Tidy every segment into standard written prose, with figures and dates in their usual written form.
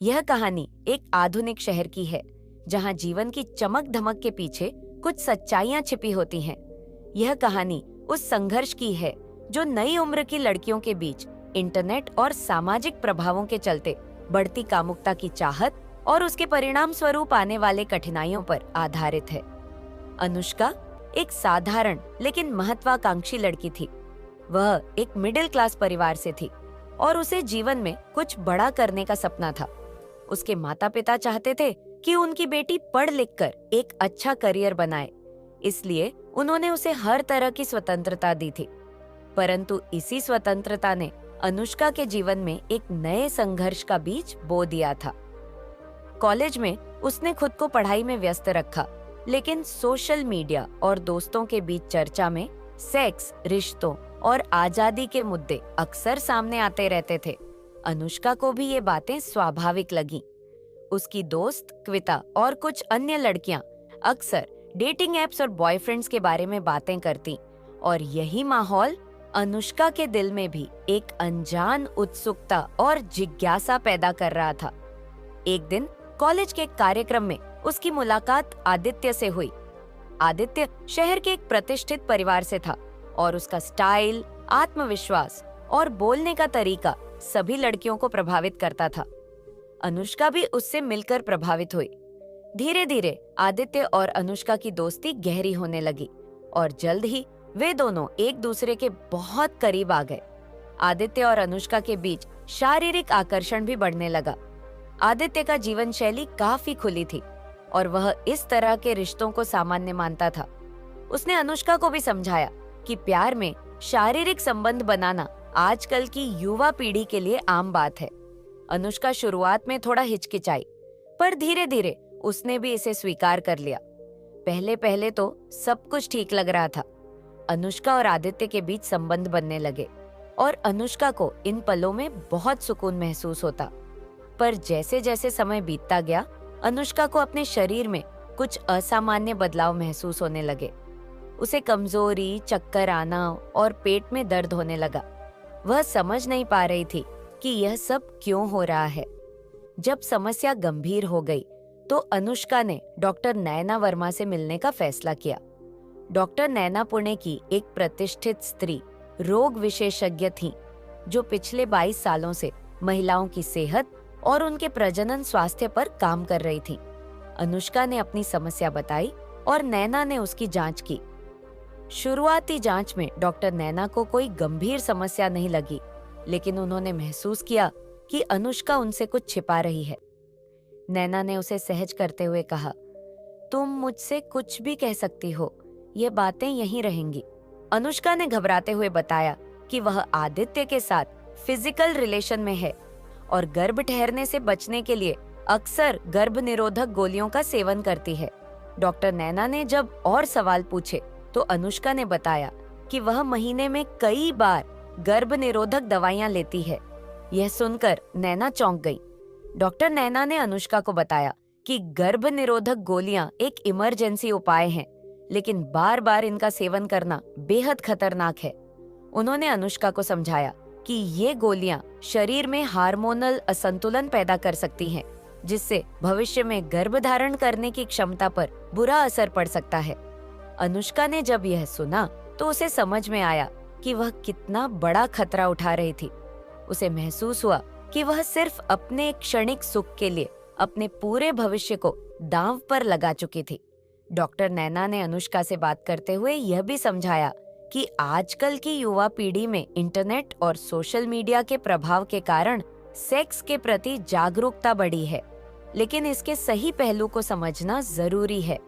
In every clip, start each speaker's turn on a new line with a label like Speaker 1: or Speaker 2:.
Speaker 1: यह कहानी एक आधुनिक शहर की है, जहां जीवन की चमक धमक के पीछे कुछ सच्चाइयां छिपी होती हैं। यह कहानी उस संघर्ष की है जो नई उम्र की लड़कियों के बीच इंटरनेट और सामाजिक प्रभावों के चलते बढ़ती कामुकता की चाहत और उसके परिणाम स्वरूप आने वाले कठिनाइयों पर आधारित है। अनुष्का एक साधारण लेकिन महत्वाकांक्षी लड़की थी। वह एक मिडिल क्लास परिवार से थी और उसे जीवन में कुछ बड़ा करने का सपना था। उसके माता पिता चाहते थे कि उनकी बेटी पढ़ लिखकर एक अच्छा करियर बनाए, इसलिए उन्होंने उसे हर तरह की स्वतंत्रता दी थी। परंतु इसी स्वतंत्रता ने अनुष्का के जीवन में एक नए संघर्ष का बीज बो दिया था। कॉलेज में उसने खुद को पढ़ाई में व्यस्त रखा, लेकिन सोशल मीडिया और दोस्तों के बीच चर्चा में सेक्स, रिश्तों और आजादी के मुद्दे अक्सर सामने आते रहते थे। अनुष्का को भी ये बातें स्वाभाविक लगीं। उसकी दोस्त क्विता और कुछ अन्य लड़कियां अक्सर डेटिंग एप्स और बॉयफ्रेंड्स के बारे में बातें करती, और यही माहौल अनुष्का के दिल में भी एक अनजान उत्सुकता और जिज्ञासा पैदा कर रहा था। एक दिन कॉलेज के एक कार्यक्रम में उसकी मुलाकात आदित्य से हुई। आदित्य शहर के एक प्रतिष्ठित परिवार से था और उसका स्टाइल, आत्मविश्वास और बोलने का तरीका सभी लड़कियों को प्रभावित करता था। अनुष्का भी उससे मिलकर प्रभावित हुई। धीरे धीरे आदित्य और अनुष्का की दोस्ती गहरी होने लगी और जल्द ही वे दोनों एक दूसरे के बहुत करीब आ गए। आदित्य और अनुष्का के बीच शारीरिक आकर्षण भी बढ़ने लगा। आदित्य का जीवन शैली काफी खुली थी और वह इस तरह के रिश्तों को सामान्य मानता था। उसने अनुष्का को भी समझाया कि प्यार में शारीरिक संबंध बनाना आजकल की युवा पीढ़ी के लिए आम बात है। अनुष्का शुरुआत में थोड़ा हिचकिचाई, पर धीरे धीरे उसने भी इसे स्वीकार कर लिया। पहले पहले तो सब कुछ ठीक लग रहा था। अनुष्का और आदित्य के बीच संबंध बनने लगे और अनुष्का को इन पलों में बहुत सुकून महसूस होता। पर जैसे जैसे समय बीतता गया, अनुष्का को अपने शरीर में कुछ असामान्य बदलाव महसूस होने लगे। उसे कमजोरी, चक्कर आना और पेट में दर्द होने लगा। वह समझ नहीं पा रही थी कि यह सब क्यों हो रहा है। जब समस्या गंभीर हो गई तो अनुष्का ने डॉक्टर नैना वर्मा से मिलने का फैसला किया। डॉक्टर नैना पुणे की एक प्रतिष्ठित स्त्री रोग विशेषज्ञ थीं, जो पिछले 22 सालों से महिलाओं की सेहत और उनके प्रजनन स्वास्थ्य पर काम कर रही थीं। अनुष्का ने अपनी समस्या बताई और नैना ने उसकी जांच की। शुरुआती जांच में डॉक्टर नैना को कोई गंभीर समस्या नहीं लगी, लेकिन उन्होंने महसूस किया कि अनुष्का उनसे कुछ छिपा रही है। नैना ने उसे सहज करते हुए कहा, तुम मुझसे कुछ भी कह सकती हो, ये बातें यहीं रहेंगी। अनुष्का ने घबराते हुए बताया कि वह आदित्य के साथ फिजिकल रिलेशन में है और गर्भ ठहरने से बचने के लिए अक्सर गर्भ निरोधक गोलियों का सेवन करती है। डॉक्टर नैना ने जब और सवाल पूछे तो अनुष्का ने बताया कि वह महीने में कई बार गर्भ निरोधक दवाइयां लेती है। यह सुनकर नैना चौंक गई। डॉक्टर नैना ने अनुष्का को बताया कि गर्भ निरोधक गोलियां एक इमरजेंसी उपाय हैं, लेकिन बार बार इनका सेवन करना बेहद खतरनाक है। उन्होंने अनुष्का को समझाया कि ये गोलियां शरीर में हार्मोनल असंतुलन पैदा कर सकती हैं, जिससे भविष्य में गर्भधारण करने की क्षमता पर बुरा असर पड़ सकता है। अनुष्का ने जब यह सुना तो उसे समझ में आया कि वह कितना बड़ा खतरा उठा रही थी। उसे महसूस हुआ कि वह सिर्फ अपने क्षणिक सुख के लिए अपने पूरे भविष्य को दांव पर लगा चुकी थी। डॉक्टर नैना ने अनुष्का से बात करते हुए यह भी समझाया कि आजकल की युवा पीढ़ी में इंटरनेट और सोशल मीडिया के प्रभाव के कारण सेक्स के प्रति जागरूकता बढ़ी है, लेकिन इसके सही पहलू को समझना जरूरी है।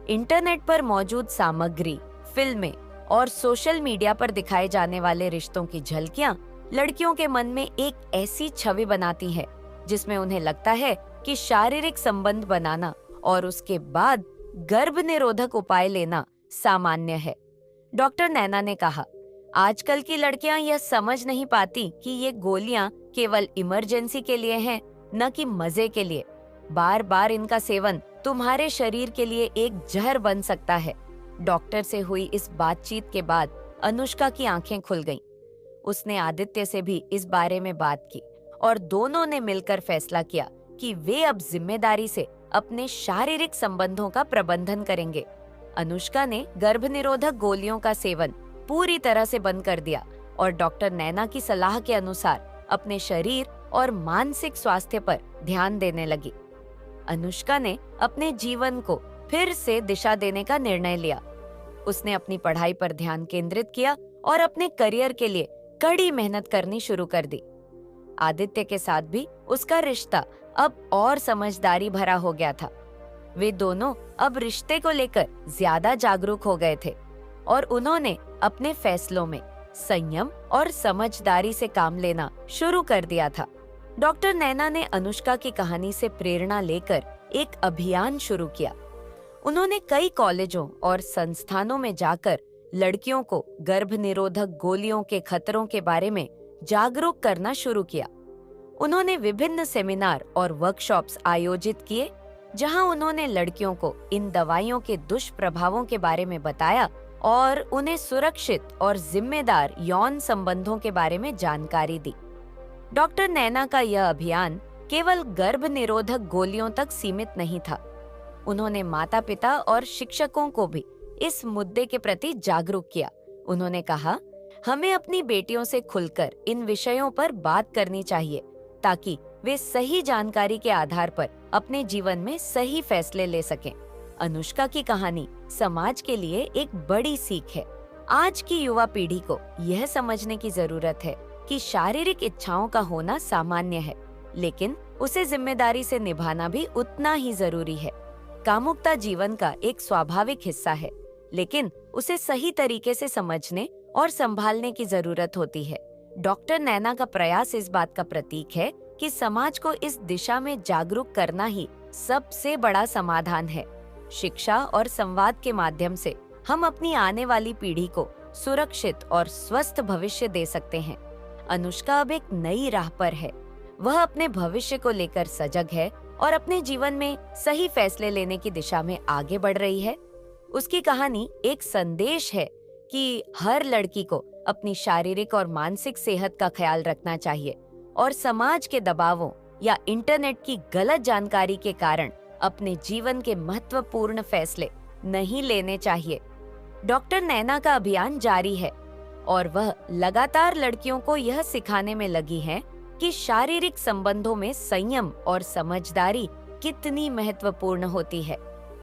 Speaker 1: इंटरनेट पर मौजूद सामग्री, फिल्में और सोशल मीडिया पर दिखाए जाने वाले रिश्तों की झलकियां लड़कियों के मन में एक ऐसी छवि बनाती है जिसमें उन्हें लगता है कि शारीरिक संबंध बनाना और उसके बाद गर्भ निरोधक उपाय लेना सामान्य है। डॉक्टर नैना ने कहा, आजकल की लड़कियां यह समझ नहीं पाती कि ये गोलियां केवल इमरजेंसी के लिए हैं, न कि मजे के लिए। बार बार इनका सेवन तुम्हारे शरीर के लिए एक जहर बन सकता है। डॉक्टर से हुई इस बातचीत के बाद अनुष्का की आंखें खुल गईं। उसने आदित्य से भी इस बारे में बात की और दोनों ने मिलकर फैसला किया कि वे अब जिम्मेदारी से अपने शारीरिक संबंधों का प्रबंधन करेंगे। अनुष्का ने गर्भनिरोधक गोलियों का सेवन पूरी तरह से बंद कर दिया और डॉक्टर नैना की सलाह के अनुसार अपने शरीर और मानसिक स्वास्थ्य पर ध्यान देने लगी। अनुष्का ने अपने जीवन को फिर से दिशा देने का निर्णय लिया। उसने अपनी पढ़ाई पर ध्यान केंद्रित किया और अपने करियर के लिए कड़ी मेहनत करनी शुरू कर दी। आदित्य के साथ भी उसका रिश्ता अब और समझदारी भरा हो गया था। वे दोनों अब रिश्ते को लेकर ज्यादा जागरूक हो गए थे और उन्होंने अपने फैसलों में संयम और समझदारी से काम लेना शुरू कर दिया था। डॉक्टर नैना ने अनुष्का की कहानी से प्रेरणा लेकर एक अभियान शुरू किया। उन्होंने कई कॉलेजों और संस्थानों में जाकर लड़कियों को गर्भनिरोधक गोलियों के खतरों के बारे में जागरूक करना शुरू किया। उन्होंने विभिन्न सेमिनार और वर्कशॉप्स आयोजित किए, जहां उन्होंने लड़कियों को इन दवाइयों के दुष्प्रभावों के बारे में बताया और उन्हें सुरक्षित और जिम्मेदार यौन संबंधों के बारे में जानकारी दी। डॉक्टर नैना का यह अभियान केवल गर्भनिरोधक गोलियों तक सीमित नहीं था। उन्होंने माता-पिता और शिक्षकों को भी इस मुद्दे के प्रति जागरूक किया। उन्होंने कहा, हमें अपनी बेटियों से खुलकर इन विषयों पर बात करनी चाहिए ताकि वे सही जानकारी के आधार पर अपने जीवन में सही फैसले ले सकें। अनुष्का की कहानी समाज के लिए एक बड़ी सीख है। आज की युवा पीढ़ी को यह समझने की जरूरत है कि शारीरिक इच्छाओं का होना सामान्य है, लेकिन उसे जिम्मेदारी से निभाना भी उतना ही जरूरी है। कामुकता जीवन का एक स्वाभाविक हिस्सा है, लेकिन उसे सही तरीके से समझने और संभालने की जरूरत होती है। डॉक्टर नैना का प्रयास इस बात का प्रतीक है कि समाज को इस दिशा में जागरूक करना ही सबसे बड़ा समाधान है। शिक्षा और संवाद के माध्यम से हम अपनी आने वाली पीढ़ी को सुरक्षित और स्वस्थ भविष्य दे सकते हैं। अनुष्का अब एक नई राह पर है। वह अपने भविष्य को लेकर सजग है और अपने जीवन में सही फैसले लेने की दिशा में आगे बढ़ रही है। उसकी कहानी एक संदेश है कि हर लड़की को अपनी शारीरिक और मानसिक सेहत का ख्याल रखना चाहिए और समाज के दबावों या इंटरनेट की गलत जानकारी के कारण अपने जीवन के महत्वपूर्ण फैसले नहीं लेने चाहिए। डॉक्टर नैना का अभियान जारी है और वह लगातार लड़कियों को यह सिखाने में लगी है कि शारीरिक संबंधों में संयम और समझदारी कितनी महत्वपूर्ण होती है।